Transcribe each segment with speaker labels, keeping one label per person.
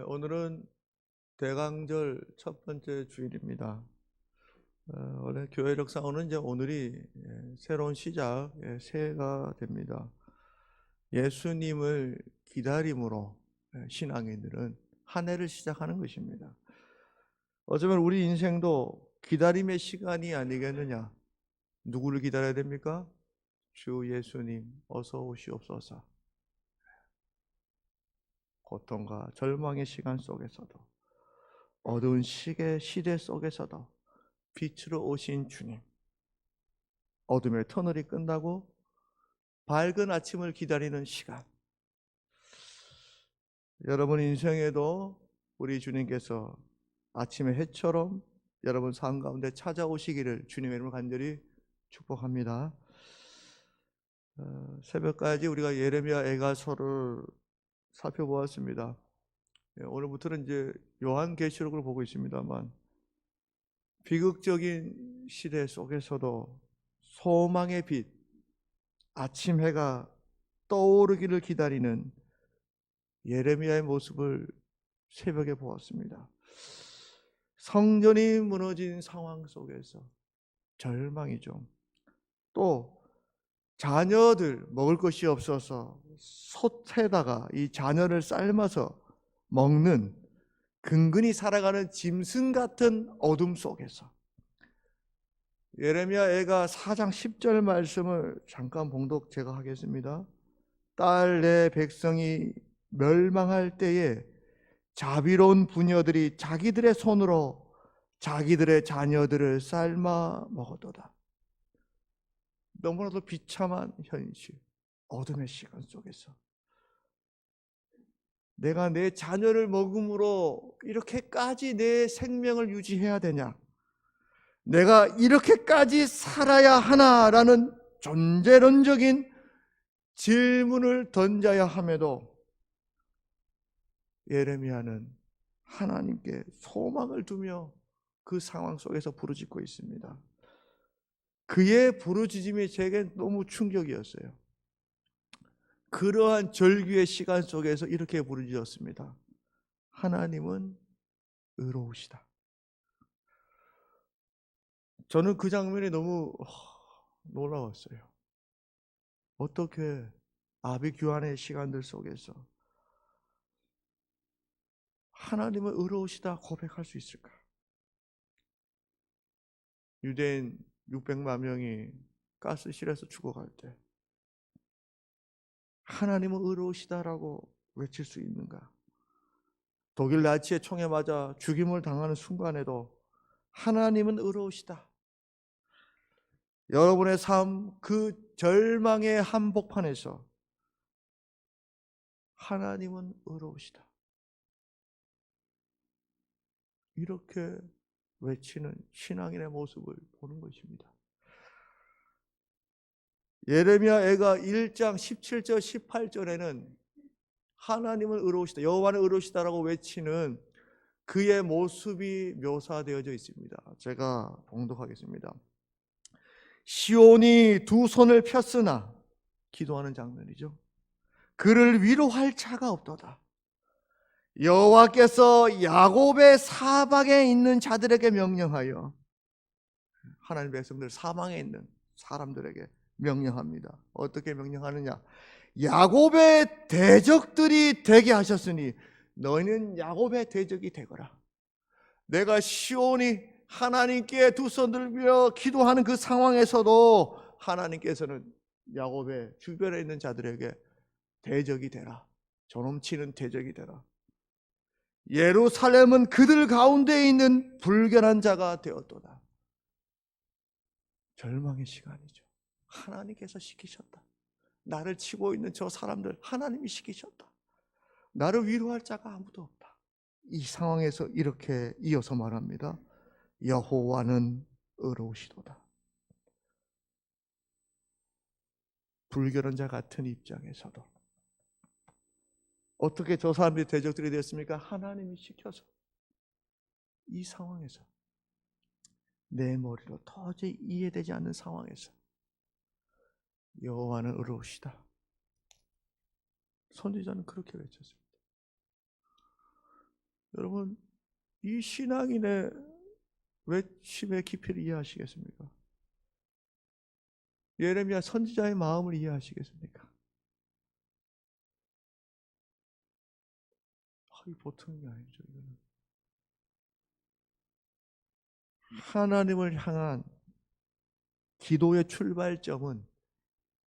Speaker 1: 오늘은 대강절 첫 번째 주일입니다. 원래 교회 역사는 이제 오늘이 새로운 시작, 새해가 됩니다. 예수님을 기다림으로 신앙인들은 한 해를 시작하는 것입니다. 어쩌면 우리 인생도 기다림의 시간이 아니겠느냐? 누구를 기다려야 됩니까? 주 예수님 어서 오시옵소서. 고통과 절망의 시간 속에서도, 어두운 시대 속에서도 빛으로 오신 주님, 어둠의 터널이 끝나고 밝은 아침을 기다리는 시간, 여러분 인생에도 우리 주님께서 아침의 해처럼 여러분 삶 가운데 찾아오시기를 주님의 이름으로 간절히 축복합니다. 새벽까지 우리가 예레미야 애가서를 살펴보았습니다. 오늘부터는 이제 요한계시록을 보고 있습니다만, 비극적인 시대 속에서도 소망의 빛, 아침 해가 떠오르기를 기다리는 예레미야의 모습을 새벽에 보았습니다. 성전이 무너진 상황 속에서 절망이죠. 또 자녀들 먹을 것이 없어서 솥에다가 이 자녀를 삶아서 먹는 근근히 살아가는 짐승 같은 어둠 속에서 예레미야 애가 4장 10절 말씀을 잠깐 봉독 제가 하겠습니다. 딸 내 백성이 멸망할 때에 자비로운 부녀들이 자기들의 손으로 자기들의 자녀들을 삶아 먹었도다. 너무나도 비참한 현실, 어둠의 시간 속에서 내가 내 자녀를 먹음으로 이렇게까지 내 생명을 유지해야 되냐? 내가 이렇게까지 살아야 하나라는 존재론적인 질문을 던져야 함에도 예레미야는 하나님께 소망을 두며 그 상황 속에서 부르짖고 있습니다. 그의 부르짖음이 제게 너무 충격이었어요. 그러한 절규의 시간 속에서 이렇게 부르짖었습니다. 하나님은 의로우시다. 저는 그 장면이 너무 놀라웠어요. 어떻게 아비규환의 시간들 속에서 하나님은 의로우시다 고백할 수 있을까? 유대인 600만 명이 가스실에서 죽어갈 때 하나님은 의로우시다라고 외칠 수 있는가? 독일 나치의 총에 맞아 죽임을 당하는 순간에도 하나님은 의로우시다. 여러분의 삶, 그 절망의 한복판에서 하나님은 의로우시다. 이렇게 외치는 신앙인의 모습을 보는 것입니다. 예레미야 애가 1장 17절 18절에는 하나님은 의로우시다, 여호와는 의로우시다라고 외치는 그의 모습이 묘사되어져 있습니다. 제가 봉독하겠습니다. 시온이 두 손을 폈으나, 기도하는 장면이죠. 그를 위로할 자가 없도다. 여호와께서 야곱의 사방에 있는 자들에게 명령하여, 하나님 백성들 사방에 있는 사람들에게 명령합니다. 어떻게 명령하느냐? 야곱의 대적들이 되게 하셨으니 너희는 야곱의 대적이 되거라. 내가 시온이 하나님께 두 손 들며 기도하는 그 상황에서도 하나님께서는 야곱의 주변에 있는 자들에게 대적이 되라. 저놈치는 대적이 되라. 예루살렘은 그들 가운데 있는 불결한 자가 되었도다. 절망의 시간이죠. 하나님께서 시키셨다. 나를 치고 있는 저 사람들 하나님이 시키셨다. 나를 위로할 자가 아무도 없다. 이 상황에서 이렇게 이어서 말합니다. 여호와는 의로우시도다. 불결한 자 같은 입장에서도 어떻게 저 사람들이 대적들이 됐습니까? 하나님이 시켜서. 이 상황에서, 내 머리로 도저히 이해되지 않는 상황에서 여호와는 의로우시다. 선지자는 그렇게 외쳤습니다. 여러분, 이 신앙인의 외침의 깊이를 이해하시겠습니까? 예레미야 선지자의 마음을 이해하시겠습니까? 이 보통이 아니죠. 이거는 하나님을 향한 기도의 출발점은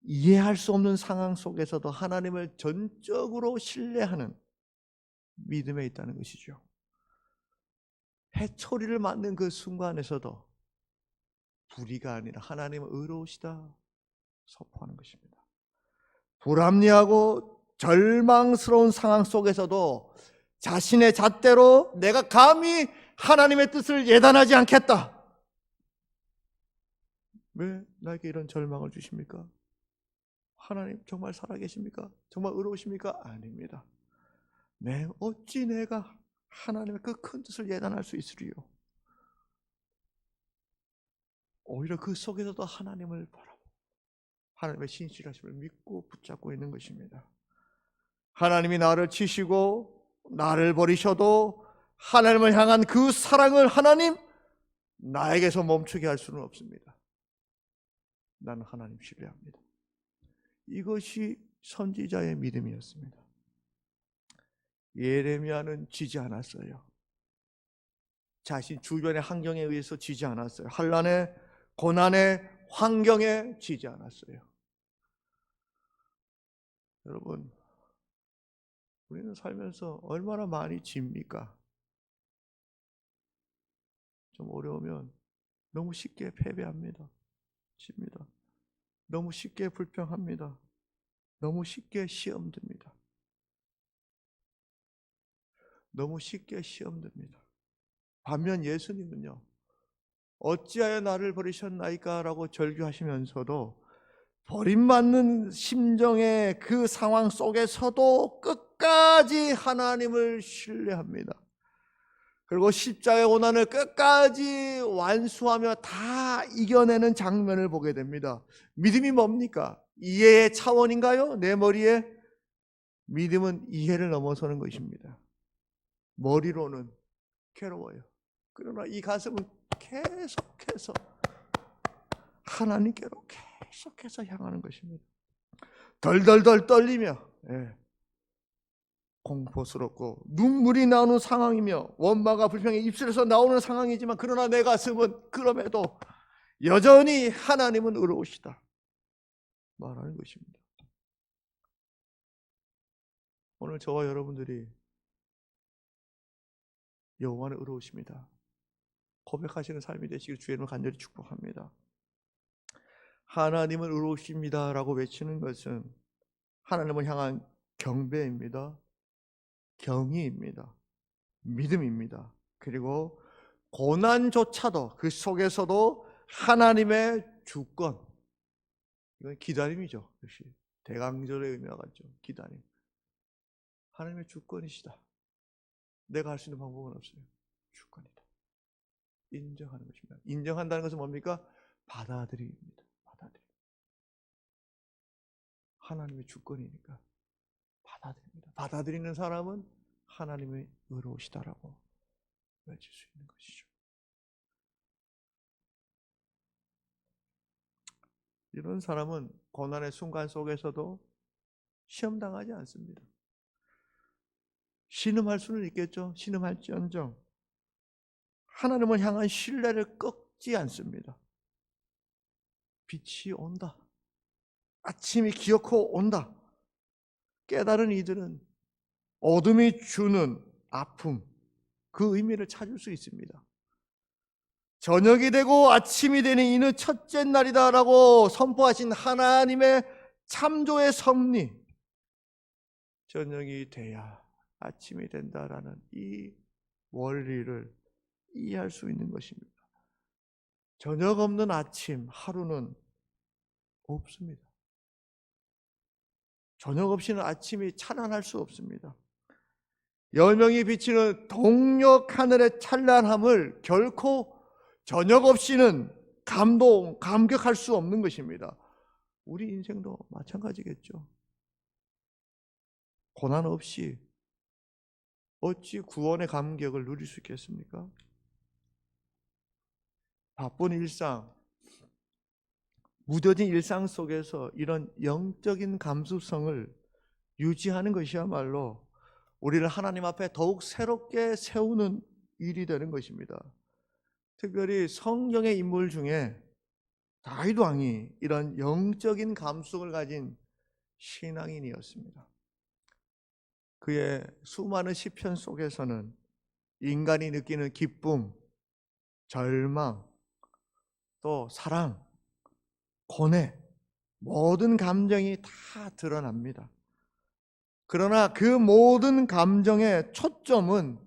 Speaker 1: 이해할 수 없는 상황 속에서도 하나님을 전적으로 신뢰하는 믿음에 있다는 것이죠. 해초리를 맞는 그 순간에서도 불의가 아니라 하나님은 의로우시다 선포하는 것입니다. 불합리하고 절망스러운 상황 속에서도 자신의 잣대로 내가 감히 하나님의 뜻을 예단하지 않겠다. 왜 나에게 이런 절망을 주십니까? 하나님 정말 살아계십니까? 정말 의로우십니까? 아닙니다. 어찌 내가 하나님의 그 큰 뜻을 예단할 수 있으리요? 오히려 그 속에서도 하나님을 바라보고 하나님의 신실하심을 믿고 붙잡고 있는 것입니다. 하나님이 나를 치시고 나를 버리셔도 하나님을 향한 그 사랑을 하나님 나에게서 멈추게 할 수는 없습니다. 나는 하나님 신뢰합니다. 이것이 선지자의 믿음이었습니다. 예레미야는 지지 않았어요. 자신 주변의 환경에 의해서 지지 않았어요. 환난의 고난의 환경에 지지 않았어요. 여러분, 우리는 살면서 얼마나 많이 집니까? 좀 어려우면 너무 쉽게 패배합니다. 집니다. 너무 쉽게 불평합니다. 너무 쉽게 시험 듭니다. 너무 쉽게 시험 듭니다. 반면 예수님은요, 어찌하여 나를 버리셨나이까 라고 절규하시면서도 버림받는 심정의 그 상황 속에서도 끝까지 하나님을 신뢰합니다. 그리고 십자가의 고난을 끝까지 완수하며 다 이겨내는 장면을 보게 됩니다. 믿음이 뭡니까? 이해의 차원인가요? 내 머리에? 믿음은 이해를 넘어서는 것입니다. 머리로는 괴로워요. 그러나 이 가슴은 계속해서 하나님께로 계속해서 향하는 것입니다. 덜덜덜 떨리며 공포스럽고 눈물이 나오는 상황이며 원망과 불평이 입술에서 나오는 상황이지만 그러나 내 가슴은 그럼에도 여전히 하나님은 의로우시다 말하는 것입니다. 오늘 저와 여러분들이 여호와는 의로우십니다 고백하시는 삶이 되시길 주의 이름으로 간절히 축복합니다. 하나님은 의로우십니다 라고 외치는 것은 하나님을 향한 경배입니다. 경의입니다. 믿음입니다. 그리고 고난조차도 그 속에서도 하나님의 주권, 이건 기다림이죠. 역시 대강절의 의미와 같죠. 기다림. 하나님의 주권이시다. 내가 할 수 있는 방법은 없어요. 주권이다. 인정하는 것입니다. 인정한다는 것은 뭡니까? 받아들입니다. 받아들입니다. 하나님의 주권이니까 받아들입니다. 받아들이는 사람은 하나님의 의로우시다라고 외칠 수 있는 것이죠. 이런 사람은 고난의 순간 속에서도 시험당하지 않습니다. 신음할 수는 있겠죠. 신음할지언정 하나님을 향한 신뢰를 꺾지 않습니다. 빛이 온다. 아침이 기어코 온다. 깨달은 이들은 어둠이 주는 아픔, 그 의미를 찾을 수 있습니다. 저녁이 되고 아침이 되는 이는 첫째 날이다라고 선포하신 하나님의 창조의 섭리, 저녁이 돼야 아침이 된다라는 이 원리를 이해할 수 있는 것입니다. 저녁 없는 아침, 하루는 없습니다. 저녁 없이는 아침이 찬란할 수 없습니다. 열명이 비치는 동력 하늘의 찬란함을 결코 저녁 없이는 감격할 수 없는 것입니다. 우리 인생도 마찬가지겠죠. 고난 없이 어찌 구원의 감격을 누릴 수 있겠습니까? 바쁜 일상, 무뎌진 일상 속에서 이런 영적인 감수성을 유지하는 것이야말로 우리를 하나님 앞에 더욱 새롭게 세우는 일이 되는 것입니다. 특별히 성경의 인물 중에 다윗 왕이 이런 영적인 감수성을 가진 신앙인이었습니다. 그의 수많은 시편 속에서는 인간이 느끼는 기쁨, 절망, 또 사랑, 고뇌, 모든 감정이 다 드러납니다. 그러나 그 모든 감정의 초점은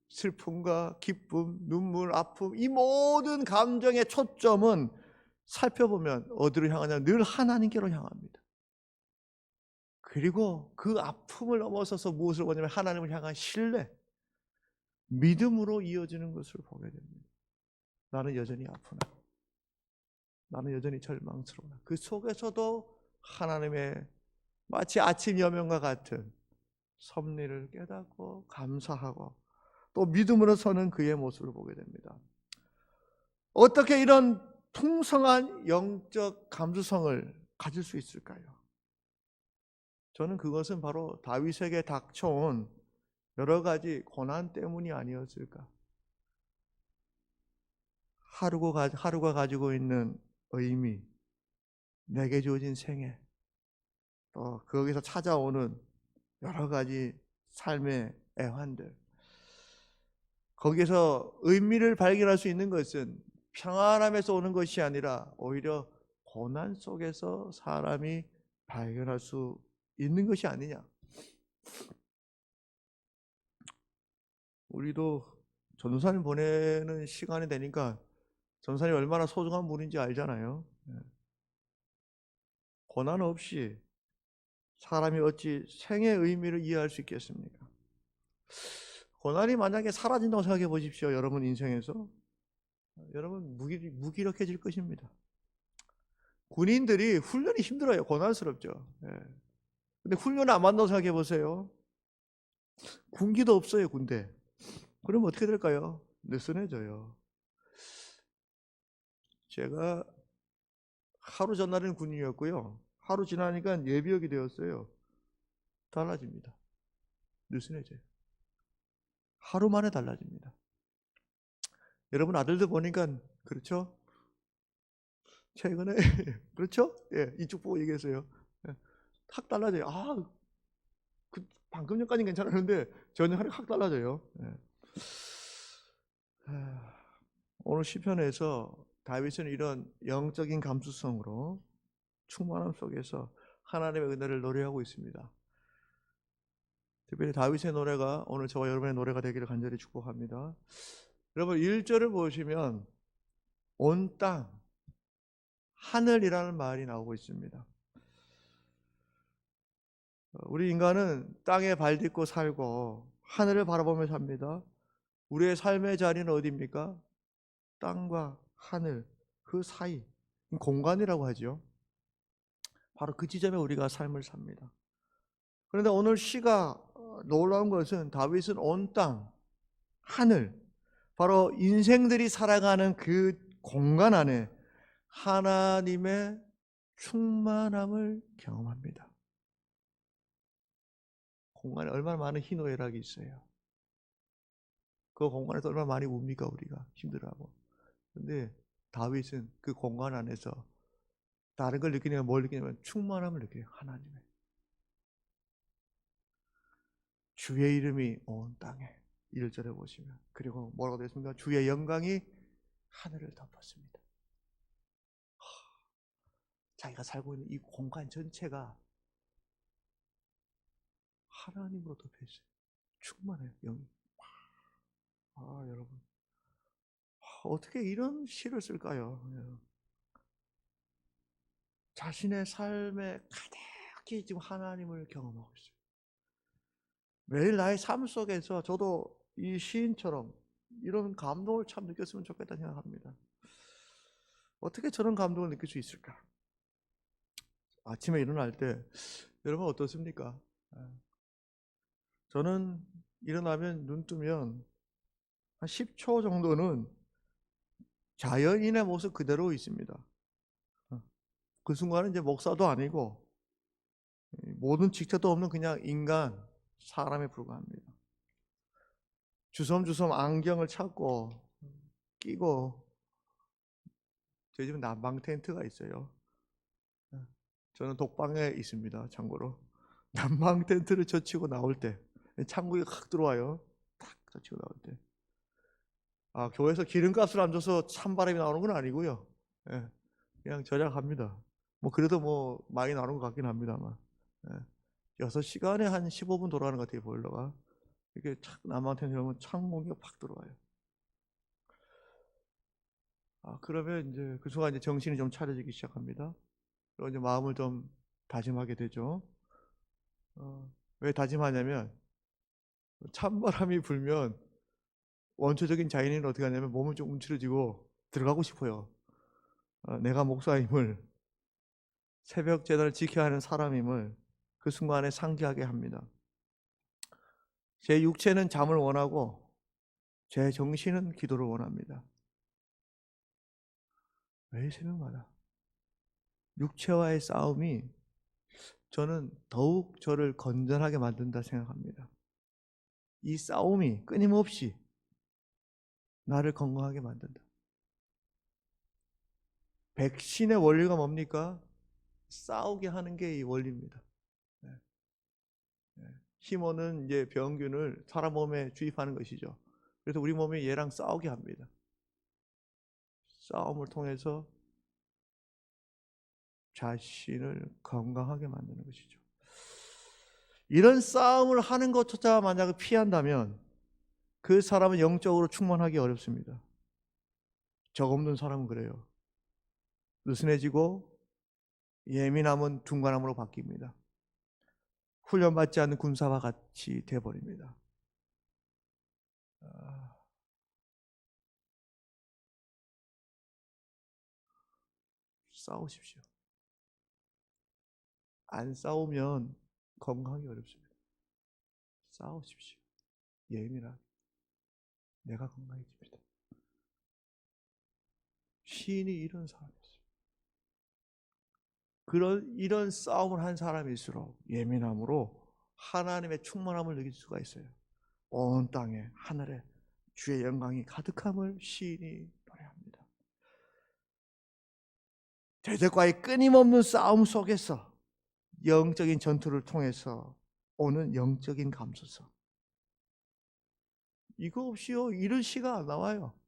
Speaker 1: 슬픔과 기쁨, 눈물, 아픔, 이 모든 감정의 초점은 살펴보면 어디로 향하냐? 늘 하나님께로 향합니다. 그리고 그 아픔을 넘어서서 무엇을 보냐면 하나님을 향한 신뢰, 믿음으로 이어지는 것을 보게 됩니다. 나는 여전히 아프나, 나는 여전히 절망스러우나, 그 속에서도 하나님의 마치 아침 여명과 같은 섭리를 깨닫고 감사하고 또 믿음으로 서는 그의 모습을 보게 됩니다. 어떻게 이런 풍성한 영적 감수성을 가질 수 있을까요? 저는 그것은 바로 다윗에게 닥쳐온 여러 가지 고난 때문이 아니었을까. 하루가 가지고 있는 의미, 내게 주어진 생애, 또 거기서 찾아오는 여러 가지 삶의 애환들, 거기서 의미를 발견할 수 있는 것은 평안함에서 오는 것이 아니라 오히려 고난 속에서 사람이 발견할 수 있는 것이 아니냐. 우리도 전도사님 보내는 시간이 되니까 전도사님이 얼마나 소중한 분인지 알잖아요. 고난 없이 사람이 어찌 생의 의미를 이해할 수 있겠습니까? 고난이 만약에 사라진다고 생각해 보십시오. 여러분 인생에서 여러분 무기력해질 것입니다. 군인들이 훈련이 힘들어요. 고난스럽죠. 근데 훈련을 안 받는다고 생각해 보세요. 군기도 없어요, 군대. 그럼 어떻게 될까요? 느슨해져요. 제가 하루 전날에는 군인이었고요. 하루 지나니까 예비역이 되었어요. 달라집니다. 느슨해져요. 하루 만에 달라집니다. 여러분 아들들 보니까 그렇죠? 최근에 그렇죠? 예, 이쪽 보고 얘기했어요. 예, 확 달라져요. 방금 전까지는 괜찮았는데 저녁 하니까 확 달라져요. 예. 오늘 시편에서 다윗은 이런 영적인 감수성으로 충만함 속에서 하나님의 은혜를 노래하고 있습니다. 특별히 다윗의 노래가 오늘 저와 여러분의 노래가 되기를 간절히 축복합니다. 여러분 1절을 보시면 온 땅, 하늘이라는 말이 나오고 있습니다. 우리 인간은 땅에 발 딛고 살고 하늘을 바라보며 삽니다. 우리의 삶의 자리는 어디입니까? 땅과 하늘 그 사이, 공간이라고 하죠. 바로 그 지점에 우리가 삶을 삽니다. 그런데 오늘 시가 놀라운 것은 다윗은 온 땅, 하늘, 바로 인생들이 살아가는 그 공간 안에 하나님의 충만함을 경험합니다. 공간에 얼마나 많은 희노애락이 있어요. 그 공간에서 얼마나 많이 웁니까 우리가 힘들어하고. 그런데 다윗은 그 공간 안에서 다른 걸 느끼냐면 뭘 느끼냐면 충만함을 느껴요. 하나님의. 주의 이름이 온 땅에 1절에 보시면 그리고 뭐라고 되어 있습니까? 주의 영광이 하늘을 덮었습니다. 자기가 살고 있는 이 공간 전체가 하나님으로 덮여 있어요. 충만해요. 영이. 여러분 어떻게 이런 시를 쓸까요? 자신의 삶에 가득히 지금 하나님을 경험하고 있어요. 매일 나의 삶 속에서 저도 이 시인처럼 이런 감동을 참 느꼈으면 좋겠다 생각합니다. 어떻게 저런 감동을 느낄 수 있을까? 아침에 일어날 때 여러분 어떻습니까? 저는 일어나면 눈 뜨면 한 10초 정도는 자연인의 모습 그대로 있습니다. 그 순간은 이제 목사도 아니고 모든 직책도 없는 그냥 인간, 사람에 불과합니다. 주섬주섬 안경을 찾고 끼고, 저희 집은 난방 텐트가 있어요. 저는 독방에 있습니다. 참고로 난방 텐트를 젖히고 나올 때 창문이 확 들어와요. 탁 젖히고 나올 때, 교회에서 기름값을 안 줘서 찬바람이 나오는 건 아니고요. 예, 그냥 저작합니다. 뭐 그래도 뭐 많이 나오는 것 같긴 합니다만, 예, 6시간에 한 15분 돌아가는 것 같아요, 보일러가. 이렇게 착 난방 텐트 열면 창문이 팍 들어와요. 그러면 이제 그 순간 이제 정신이 좀 차려지기 시작합니다. 그리고 이제 마음을 좀 다짐하게 되죠. 왜 다짐하냐면, 찬바람이 불면 원초적인 자연인은 어떻게 하냐면 몸은 좀 움츠러지고 들어가고 싶어요. 내가 목사임을, 새벽 제단을 지켜야 하는 사람임을 그 순간에 상기하게 합니다. 제 육체는 잠을 원하고 제 정신은 기도를 원합니다. 매일 새벽마다 육체와의 싸움이 저는 더욱 저를 건전하게 만든다 생각합니다. 이 싸움이 끊임없이 나를 건강하게 만든다. 백신의 원리가 뭡니까? 싸우게 하는 게 이 원리입니다. 네. 네. 힘오는 이제 병균을 사람 몸에 주입하는 것이죠. 그래서 우리 몸이 얘랑 싸우게 합니다. 싸움을 통해서 자신을 건강하게 만드는 것이죠. 이런 싸움을 하는 것조차 만약 피한다면 그 사람은 영적으로 충만하기 어렵습니다. 적 없는 사람은 그래요. 느슨해지고 예민함은 둔감함으로 바뀝니다. 훈련받지 않는 군사와 같이 되어버립니다. 싸우십시오. 안 싸우면 건강하기 어렵습니다. 싸우십시오. 예민하게. 내가 건강해집니다. 시인이 이런 사람이었어요. 이런 싸움을 한 사람일수록 예민함으로 하나님의 충만함을 느낄 수가 있어요. 온 땅에 하늘에 주의 영광이 가득함을 시인이 노래합니다. 대적과의 끊임없는 싸움 속에서 영적인 전투를 통해서 오는 영적인 감수성, 이거 없이요 이런 시가 안 나와요.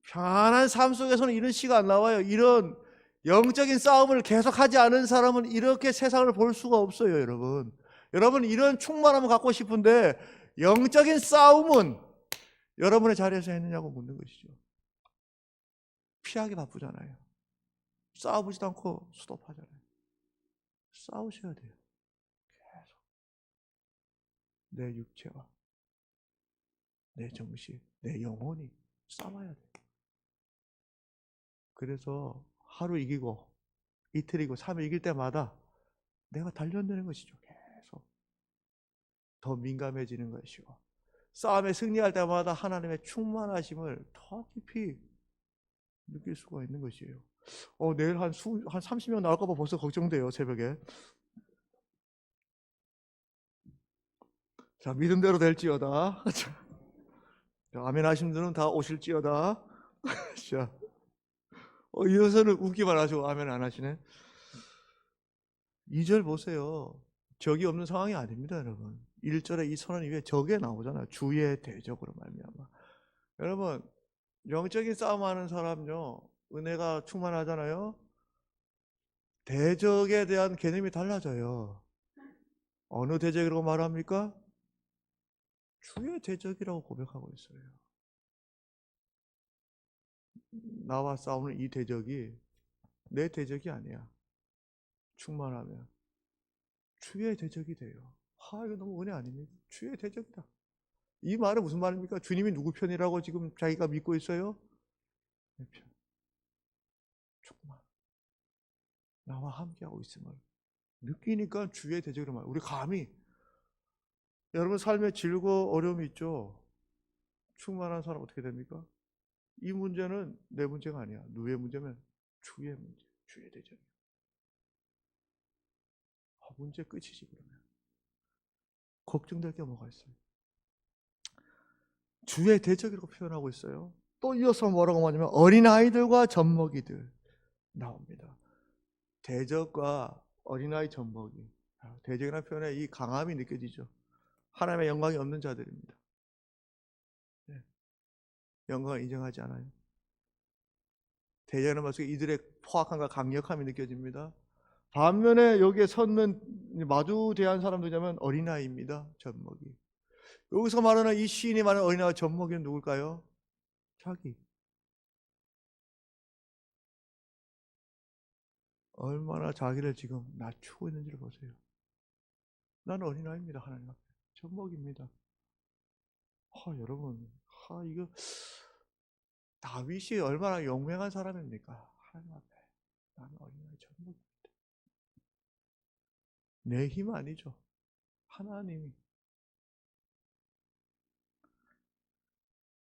Speaker 1: 평안한 삶 속에서는 이런 시가 안 나와요. 이런 영적인 싸움을 계속하지 않은 사람은 이렇게 세상을 볼 수가 없어요. 여러분 이런 충만함을 갖고 싶은데 영적인 싸움은 여러분의 자리에서 했느냐고 묻는 것이죠. 피하기 바쁘잖아요. 싸우지도 않고 스톱하잖아요. 싸우셔야 돼요. 계속 내 육체와 내 정신, 내 영혼이 싸워야 돼요. 그래서 하루 이기고 이틀 이기고 3일 이길 때마다 내가 단련되는 것이죠. 계속 더 민감해지는 것이고, 싸움에 승리할 때마다 하나님의 충만하심을 더 깊이 느낄 수가 있는 것이에요. 내일 한 30명 나올까 봐 벌써 걱정돼요. 새벽에. 자, 믿음대로 될지어다. 아멘 하신 분들은 다 오실지어다. 자, 이어서는 웃기만 하시고 아멘 안 하시네. 2절 보세요. 적이 없는 상황이 아닙니다, 여러분. 1절에 이 선언 이후에 적에 나오잖아요. 주의 대적으로 말미암아. 여러분, 영적인 싸움하는 사람요, 은혜가 충만하잖아요. 대적에 대한 개념이 달라져요. 어느 대적이라고 말합니까? 주의 대적이라고 고백하고 있어요. 나와 싸우는 이 대적이 내 대적이 아니야. 충만하면 주의 대적이 돼요. 이거 너무 은혜 아닙니까? 주의 대적이다. 이 말은 무슨 말입니까? 주님이 누구 편이라고 지금 자기가 믿고 있어요? 내 편. 충만. 나와 함께하고 있음을 느끼니까 주의 대적으로 말. 우리 감히 여러분 삶에 질고 어려움이 있죠. 충만한 사람 어떻게 됩니까? 이 문제는 내 문제가 아니야. 누구의 문제면 주의 문제, 주의 대적이야. 문제 끝이지 그러면. 걱정될 게 뭐가 있어요? 주의 대적이라고 표현하고 있어요. 또 이어서 뭐라고 하냐면 어린아이들과 젖먹이들 나옵니다. 대적과 어린아이 젖먹이. 대적이라는 표현에 이 강함이 느껴지죠. 하나님의 영광이 없는 자들입니다. 네. 영광을 인정하지 않아요. 대적이라는 말씀에 이들의 포악함과 강력함이 느껴집니다. 반면에 여기에 섰는 마주대한 사람들이냐면 어린아이입니다. 젖먹이. 여기서 말하는 이 시인이 말하는 어린아이와 젖먹이는 누굴까요? 자기. 얼마나 자기를 지금 낮추고 있는지를 보세요. 나는 어린아이입니다. 하나님 앞에. 젖먹입니다. 여러분, 이거 다윗이 얼마나 용맹한 사람입니까? 하나님 앞에. 나는 어린아이 젖먹입니다. 내 힘 아니죠. 하나님이.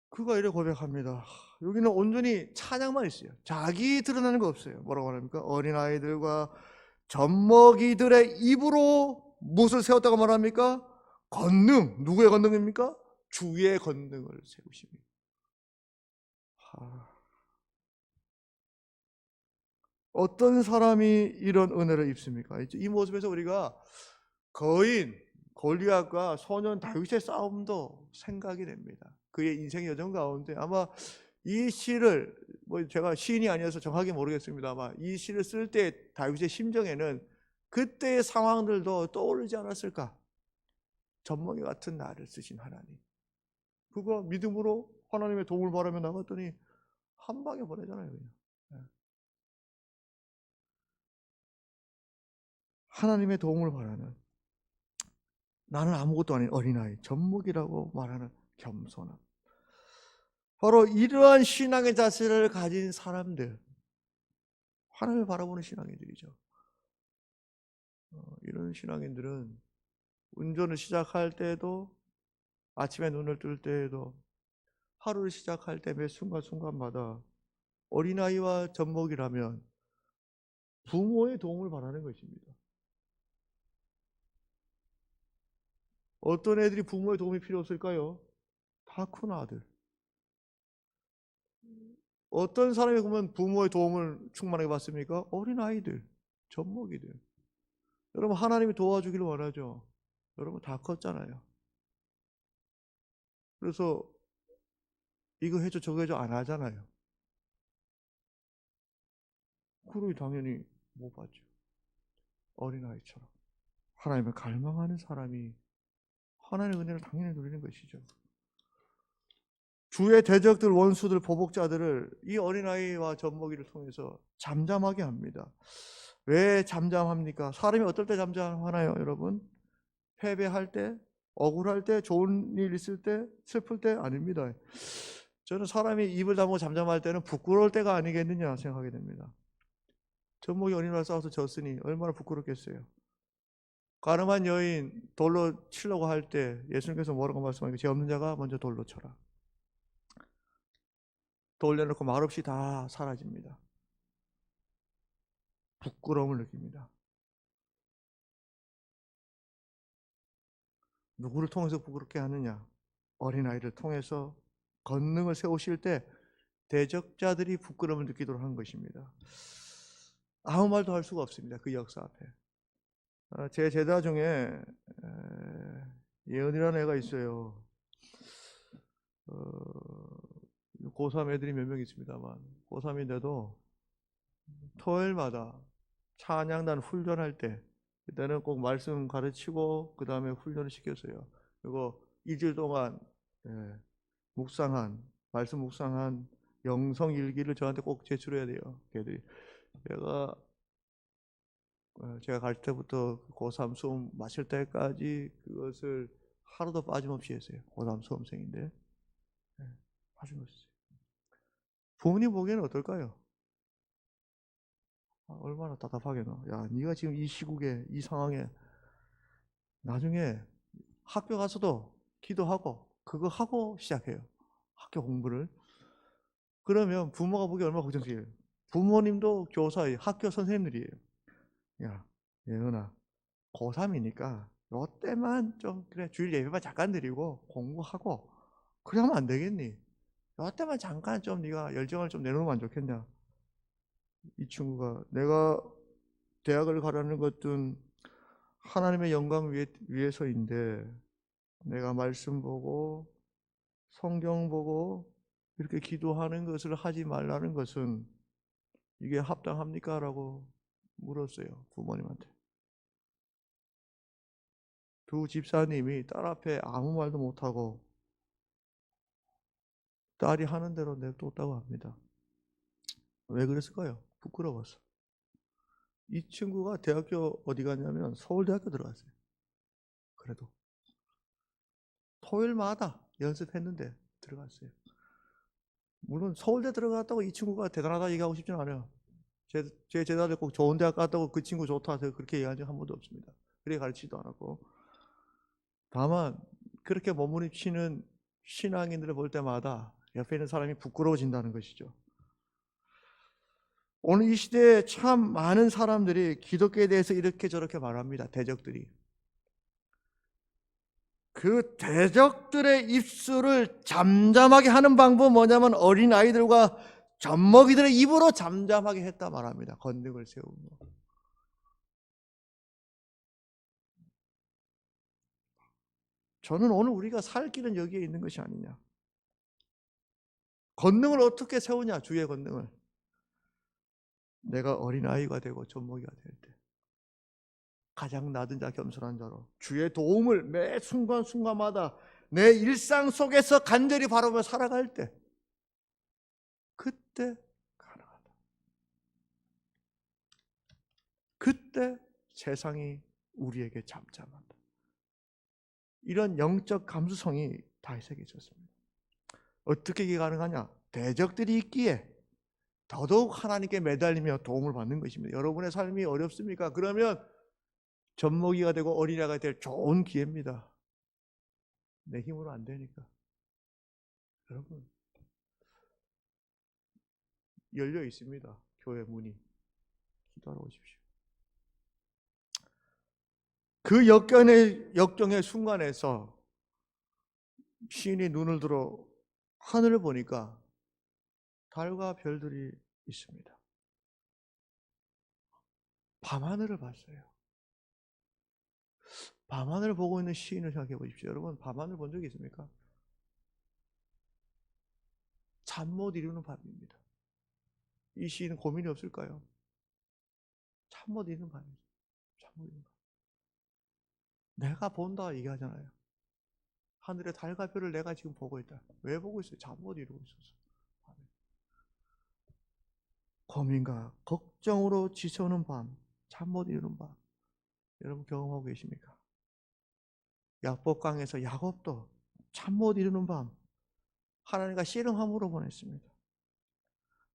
Speaker 1: 그가 이래 고백합니다. 여기는 온전히 찬양만 있어요. 자기 드러나는 거 없어요. 뭐라고 합니까? 어린아이들과 젖먹이들의 입으로 무엇을 세웠다고 말합니까? 권능. 누구의 권능입니까? 주의 권능을 세우십니다. 어떤 사람이 이런 은혜를 입습니까? 이 모습에서 우리가 거인 골리앗과 소년 다윗의 싸움도 생각이 됩니다. 그의 인생 여정 가운데 아마 이 시를 제가 시인이 아니어서 정확히 모르겠습니다만 이 시를 쓸 때 다윗의 심정에는 그때의 상황들도 떠오르지 않았을까? 젖먹이 같은 나를 쓰신 하나님. 그거 믿음으로 하나님의 도움을 바라며 나갔더니 한 방에 보내잖아요. 그냥. 하나님의 도움을 바라는 나는 아무것도 아닌 어린아이, 젖먹이라고 말하는 겸손함. 바로 이러한 신앙의 자세를 가진 사람들, 하나님을 바라보는 신앙인들이죠. 이런 신앙인들은 운전을 시작할 때도, 아침에 눈을 뜰 때에도, 하루를 시작할 때 매 순간순간마다 어린아이와 젖먹이라면 부모의 도움을 바라는 것입니다. 어떤 애들이 부모의 도움이 필요 없을까요? 다 큰 아들. 어떤 사람이 보면 부모의 도움을 충만하게 받습니까? 어린아이들, 젖먹이들. 여러분 하나님이 도와주기를 원하죠. 여러분 다 컸잖아요. 그래서 이거 해줘 저거 해줘 안 하잖아요. 그러니 당연히 못 받죠. 어린아이처럼. 하나님을 갈망하는 사람이 하나님의 은혜를 당연히 누리는 것이죠. 주의 대적들, 원수들, 보복자들을 이 어린아이와 젖먹이를 통해서 잠잠하게 합니다. 왜 잠잠합니까? 사람이 어떨 때 잠잠하나요, 여러분? 패배할 때, 억울할 때, 좋은 일 있을 때, 슬플 때 아닙니다. 저는 사람이 입을 다물고 잠잠할 때는 부끄러울 때가 아니겠느냐 생각하게 됩니다. 젖먹이 어린아이와 싸워서 졌으니 얼마나 부끄럽겠어요. 가늠한 여인 돌로 치려고 할 때 예수님께서 뭐라고 말씀하니까 죄 없는 자가 먼저 돌로 쳐라. 돌려놓고 말없이 다 사라집니다. 부끄러움을 느낍니다. 누구를 통해서 부끄럽게 하느냐? 어린아이를 통해서 권능을 세우실 때 대적자들이 부끄러움을 느끼도록 한 것입니다. 아무 말도 할 수가 없습니다. 그 역사 앞에. 제 제자 중에 예언이라는 애가 있어요. 고3 애들이 몇 명 있습니다만 고3인데도 토요일마다 찬양단 훈련할 때 그때는 꼭 말씀 가르치고 그 다음에 훈련을 시켰어요. 그리고 일주일 동안 묵상한 말씀 묵상한 영성 일기를 저한테 꼭 제출해야 돼요. 걔들이 제가 갈 때부터 고3 수험 마칠 때까지 그것을 하루도 빠짐없이 했어요. 고3 수험생인데 빠짐없이 했어요. 부모님 보기에는 어떨까요? 얼마나 답답하겠노. 야, 네가 지금 이 시국에 이 상황에 나중에 학교 가서도 기도하고 그거 하고 시작해요. 학교 공부를. 그러면 부모가 보기 얼마나 걱정스러워요. 부모님도 교사예요. 학교 선생님들이에요. 야, 예은아, 고3이니까 요 때만 좀 그래 주일 예배만 잠깐 드리고 공부하고 그래 하면 안 되겠니? 요 때만 잠깐 좀 네가 열정을 좀 내놓으면 안 좋겠냐? 이 친구가 내가 대학을 가라는 것은 하나님의 영광 위해서인데 내가 말씀 보고 성경 보고 이렇게 기도하는 것을 하지 말라는 것은 이게 합당합니까? 라고 물었어요. 부모님한테. 두 집사님이 딸 앞에 아무 말도 못하고 딸이 하는 대로 냅뒀다고 합니다. 왜 그랬을까요? 부끄러워서. 이 친구가 대학교 어디 갔냐면 서울대학교 들어갔어요. 그래도 토요일마다 연습했는데 들어갔어요. 물론 서울대 들어갔다고 이 친구가 대단하다 얘기하고 싶지는 않아요. 제 제자들 꼭 좋은 대학 갔다고 그 친구 좋다 해서 그렇게 얘기한 적 한 번도 없습니다. 그렇게 가르치지도 않았고. 다만 그렇게 몸부림치는 신앙인들을 볼 때마다 옆에 있는 사람이 부끄러워진다는 것이죠. 오늘 이 시대에 참 많은 사람들이 기독교에 대해서 이렇게 저렇게 말합니다. 대적들이. 그 대적들의 입술을 잠잠하게 하는 방법은 뭐냐면 어린 아이들과 젖먹이들의 입으로 잠잠하게 했다 말합니다. 권능을 세우며. 저는 오늘 우리가 살 길은 여기에 있는 것이 아니냐. 권능을 어떻게 세우냐, 주의 권능을. 내가 어린아이가 되고 젖먹이가 될 때 가장 낮은 자 겸손한 자로 주의 도움을 매 순간순간마다 내 일상 속에서 간절히 바라보며 살아갈 때 그때 가능하다. 그때 세상이 우리에게 잠잠한다. 이런 영적 감수성이 다윗에게 있었습니다. 어떻게 이게 가능하냐? 대적들이 있기에 더더욱 하나님께 매달리며 도움을 받는 것입니다. 여러분의 삶이 어렵습니까? 그러면 젖먹이가 되고 어린아이가 될 좋은 기회입니다. 내 힘으로 안 되니까. 여러분, 열려 있습니다. 교회 문이. 기도하러 오십시오. 그 역경의 순간에서 시인이 눈을 들어 하늘을 보니까 달과 별들이 있습니다. 밤하늘을 봤어요. 밤하늘을 보고 있는 시인을 생각해 보십시오. 여러분, 밤하늘 본 적이 있습니까? 잠 못 이루는 밤입니다. 이 시인은 고민이 없을까요? 잠 못 이루는 밤이죠. 잠 못 이루는 밤. 내가 본다 얘기하잖아요. 하늘의 달과 별을 내가 지금 보고 있다. 왜 보고 있어요? 잠 못 이루고 있었어. 고민과 걱정으로 지쳐오는 밤, 잠 못 이루는 밤. 여러분 경험하고 계십니까? 야복강에서 야곱도 잠 못 이루는 밤, 하나님과 씨름함으로 보냈습니다.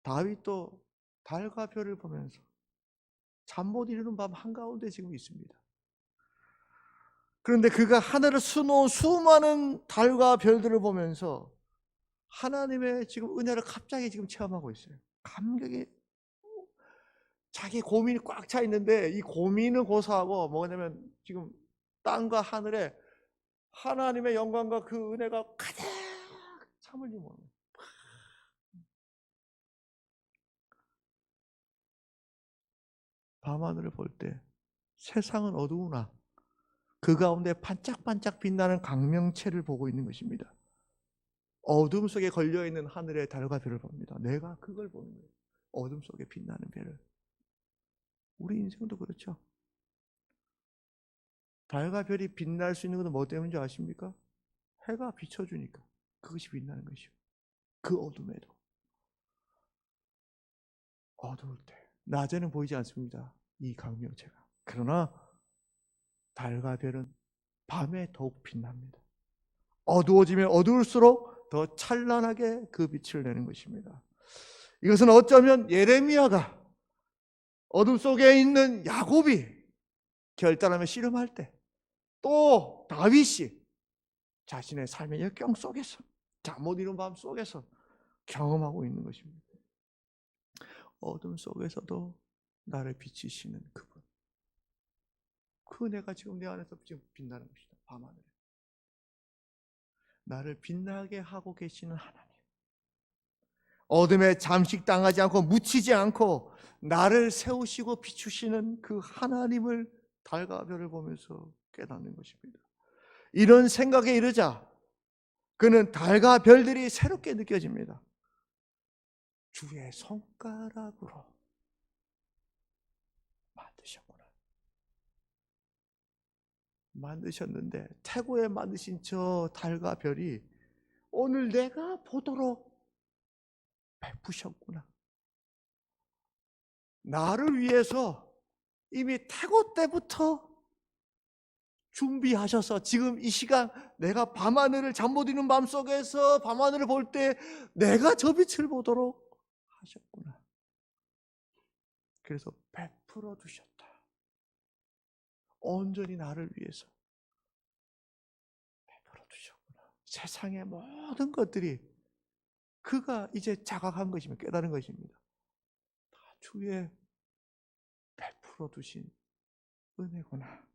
Speaker 1: 다윗도 달과 별을 보면서 잠 못 이루는 밤 한가운데 지금 있습니다. 그런데 그가 하늘을 수놓은 수많은 달과 별들을 보면서 하나님의 지금 은혜를 갑자기 지금 체험하고 있어요. 감격이, 자기 고민이 꽉 차 있는데 이 고민은 고사하고 뭐냐면 지금 땅과 하늘에 하나님의 영광과 그 은혜가 가득 참을 줄 모르는. 밤하늘을 볼 때 세상은 어두우나 그 가운데 반짝반짝 빛나는 강명체를 보고 있는 것입니다. 어둠 속에 걸려있는 하늘의 달과 별을 봅니다. 내가 그걸 보는 거예요. 어둠 속에 빛나는 별을. 우리 인생도 그렇죠. 달과 별이 빛날 수 있는 것은 뭐 때문인지 아십니까? 해가 비춰주니까 그것이 빛나는 것이요. 그 어둠에도. 어두울 때 낮에는 보이지 않습니다. 이 강명체가. 그러나 달과 별은 밤에 더욱 빛납니다. 어두워지면 어두울수록 더 찬란하게 그 빛을 내는 것입니다. 이것은 어쩌면 예레미야가 어둠 속에 있는 야곱이 결단하며 씨름할 때, 또 다윗이 자신의 삶의 역경 속에서, 잠 못 이룬 밤 속에서 경험하고 있는 것입니다. 어둠 속에서도 나를 비치시는 그분, 그 은혜가 지금 내 안에서 지금 빛나는 것이다. 밤하늘에 나를 빛나게 하고 계시는 하나님, 어둠에 잠식당하지 않고 묻히지 않고 나를 세우시고 비추시는 그 하나님을 달과 별을 보면서 깨닫는 것입니다. 이런 생각에 이르자 그는 달과 별들이 새롭게 느껴집니다. 주의 손가락으로 만드셨구나. 만드셨는데 태고에 만드신 저 달과 별이 오늘 내가 보도록 베푸셨구나. 나를 위해서 이미 태고 때부터 준비하셔서 지금 이 시간 내가 밤하늘을 잠 못 이루는 밤 속에서 밤하늘을 볼 때 내가 저 빛을 보도록 하셨구나. 그래서 베풀어 두셨다. 온전히 나를 위해서 베풀어 두셨구나. 세상의 모든 것들이 그가 이제 자각한 것입니다. 깨달은 것입니다. 다 주의 베풀어 두신 은혜구나.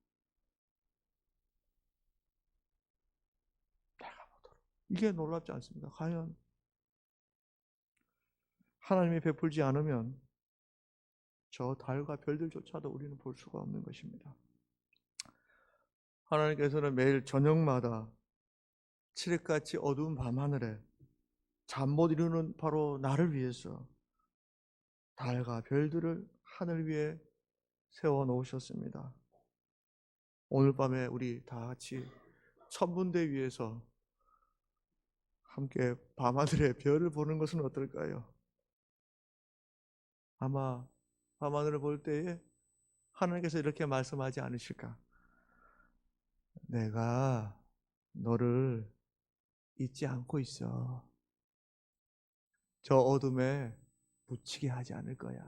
Speaker 1: 내가 보도록. 이게 놀랍지 않습니까? 과연 하나님이 베풀지 않으면 저 달과 별들조차도 우리는 볼 수가 없는 것입니다. 하나님께서는 매일 저녁마다 칠흑같이 어두운 밤하늘에 잠 못 이루는 바로 나를 위해서 달과 별들을 하늘 위에 세워 놓으셨습니다. 오늘 밤에 우리 다 같이 천문대 위에서 함께 밤하늘의 별을 보는 것은 어떨까요? 아마 밤하늘을 볼 때에 하나님께서 이렇게 말씀하지 않으실까? 내가 너를 잊지 않고 있어. 저 어둠에 묻히게 하지 않을 거야.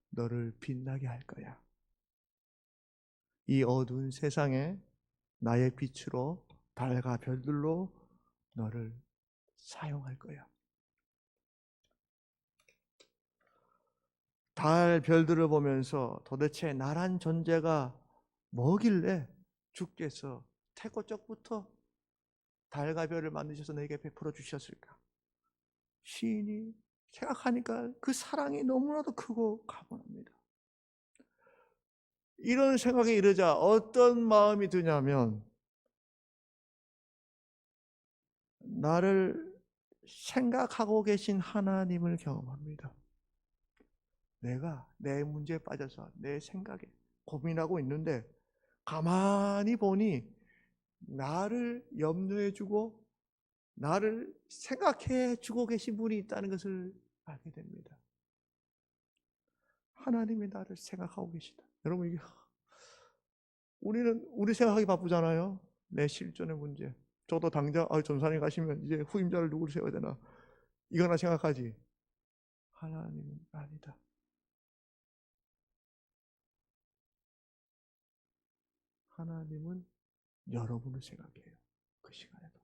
Speaker 1: 너를 빛나게 할 거야. 이 어두운 세상에 나의 빛으로 달과 별들로 너를 사용할 거야. 달, 별들을 보면서 도대체 나란 존재가 뭐길래 주께서 태고적부터 달과 별을 만드셔서 내게 베풀어 주셨을까? 시인이 생각하니까 그 사랑이 너무나도 크고 가문합니다. 이런 생각에 이르자 어떤 마음이 드냐면 나를 생각하고 계신 하나님을 경험합니다. 내가 내 문제에 빠져서 내 생각에 고민하고 있는데 가만히 보니 나를 염려해 주고 나를 생각해 주고 계신 분이 있다는 것을 알게 됩니다. 하나님이 나를 생각하고 계시다. 여러분, 이게 우리 생각하기 바쁘잖아요. 내 실존의 문제. 저도 당장 전산에 가시면 이제 후임자를 누구를 세워야 되나 이거나 생각하지. 하나님은 아니다. 하나님은 여러분을 생각해요. 그 시간에도.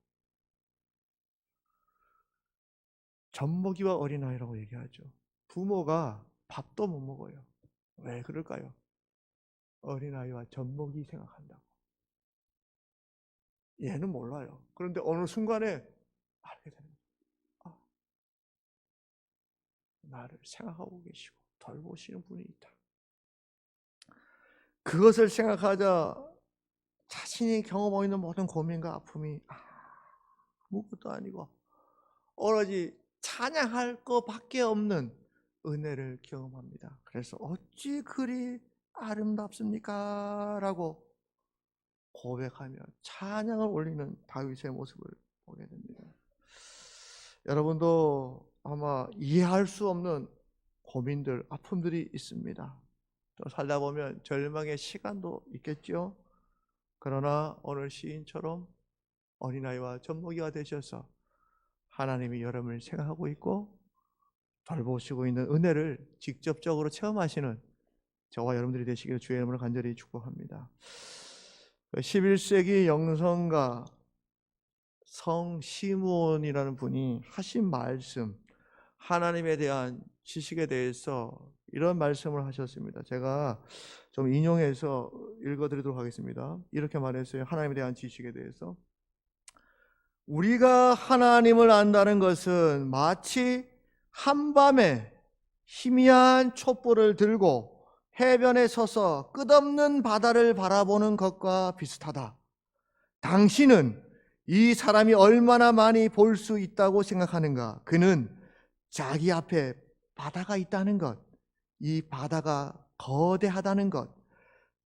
Speaker 1: 젖먹이와 어린아이라고 얘기하죠. 부모가 밥도 못 먹어요. 왜 그럴까요? 어린아이와 젖먹이 생각한다고. 얘는 몰라요. 그런데 어느 순간에 알게 되는 거예요. 아, 나를 생각하고 계시고 돌보시는 분이 있다. 그것을 생각하자 자신이 경험하고 있는 모든 고민과 아픔이 아무것도 아니고 오로지 찬양할 것밖에 없는 은혜를 경험합니다. 그래서 어찌 그리 아름답습니까? 라고 고백하며 찬양을 올리는 다윗의 모습을 보게 됩니다. 여러분도 아마 이해할 수 없는 고민들, 아픔들이 있습니다. 또 살다 보면 절망의 시간도 있겠죠. 그러나 오늘 시인처럼 어린아이와 젖먹이가 되셔서 하나님이 여러분을 생각하고 있고 돌보시고 있는 은혜를 직접적으로 체험하시는 저와 여러분들이 되시기를 주의 이름으로 간절히 축복합니다. 11세기 영성가 성시몬이라는 분이 하신 말씀, 하나님에 대한 지식에 대해서 이런 말씀을 하셨습니다. 제가 좀 인용해서 읽어드리도록 하겠습니다. 이렇게 말했어요. 하나님에 대한 지식에 대해서. 우리가 하나님을 안다는 것은 마치 한밤에 희미한 촛불을 들고 해변에 서서 끝없는 바다를 바라보는 것과 비슷하다. 당신은 이 사람이 얼마나 많이 볼 수 있다고 생각하는가? 그는 자기 앞에 바다가 있다는 것, 이 바다가 거대하다는 것,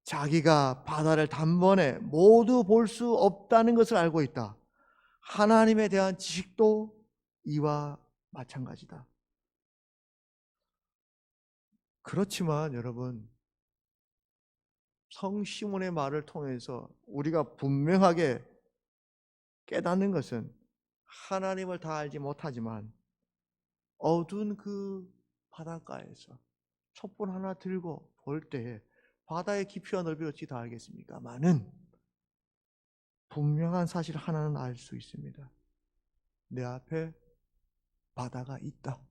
Speaker 1: 자기가 바다를 단번에 모두 볼 수 없다는 것을 알고 있다. 하나님에 대한 지식도 이와 마찬가지다. 그렇지만 여러분, 성시몬의 말을 통해서 우리가 분명하게 깨닫는 것은 하나님을 다 알지 못하지만 어두운 그 바닷가에서 촛불 하나 들고 볼 때에 바다의 깊이와 넓이를 어찌 다 알겠습니까? 많은 분명한 사실 하나는 알 수 있습니다. 내 앞에 바다가 있다.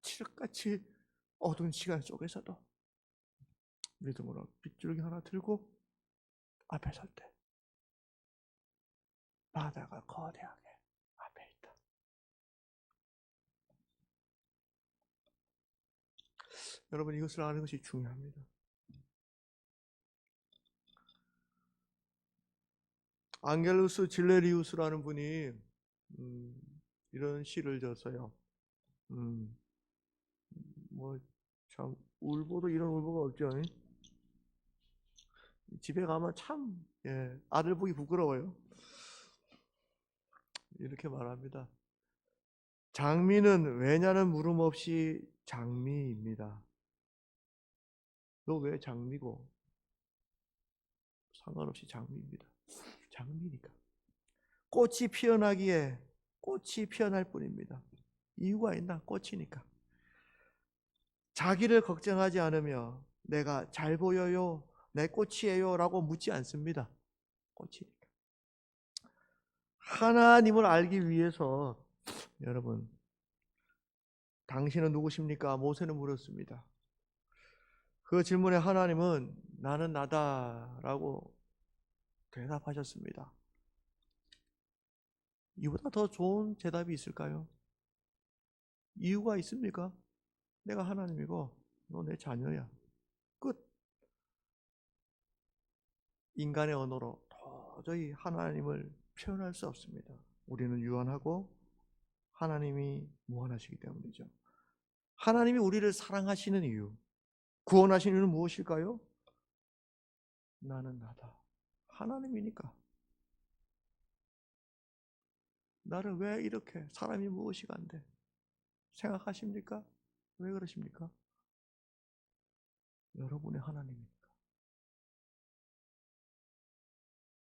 Speaker 1: 칠흑같이 어두운 시간 속에서도 믿음으로 빗줄기 하나 들고 앞에 설 때 바다가 거대하게 앞에 있다. 여러분, 이것을 아는 것이 중요합니다. 앙겔루스 질레리우스라는 분이 이런 시를 졌어요. 뭐 참 울보도 이런 울보가 없죠. 집에 가면 참 아들 보기 부끄러워요. 이렇게 말합니다. 장미는 왜냐는 물음 없이 장미입니다. 너 왜 장미고? 상관없이 장미입니다. 장미니까. 꽃이 피어나기에 꽃이 피어날 뿐입니다. 이유가 있나? 꽃이니까. 자기를 걱정하지 않으며 내가 잘 보여요, 내 꽃이에요 라고 묻지 않습니다. 꽃이니까. 하나님을 알기 위해서 여러분, 당신은 누구십니까? 모세는 물었습니다. 그 질문에 하나님은 나는 나다라고 대답하셨습니다. 이보다 더 좋은 대답이 있을까요? 이유가 있습니까? 내가 하나님이고 너 내 자녀야. 끝. 인간의 언어로 도저히 하나님을 표현할 수 없습니다. 우리는 유한하고 하나님이 무한하시기 때문이죠. 하나님이 우리를 사랑하시는 이유, 구원하시는 이유는 무엇일까요? 나는 나다. 하나님이니까. 나를 왜 이렇게 사람이 무엇이 간대 생각하십니까? 왜 그러십니까? 여러분의 하나님이니까.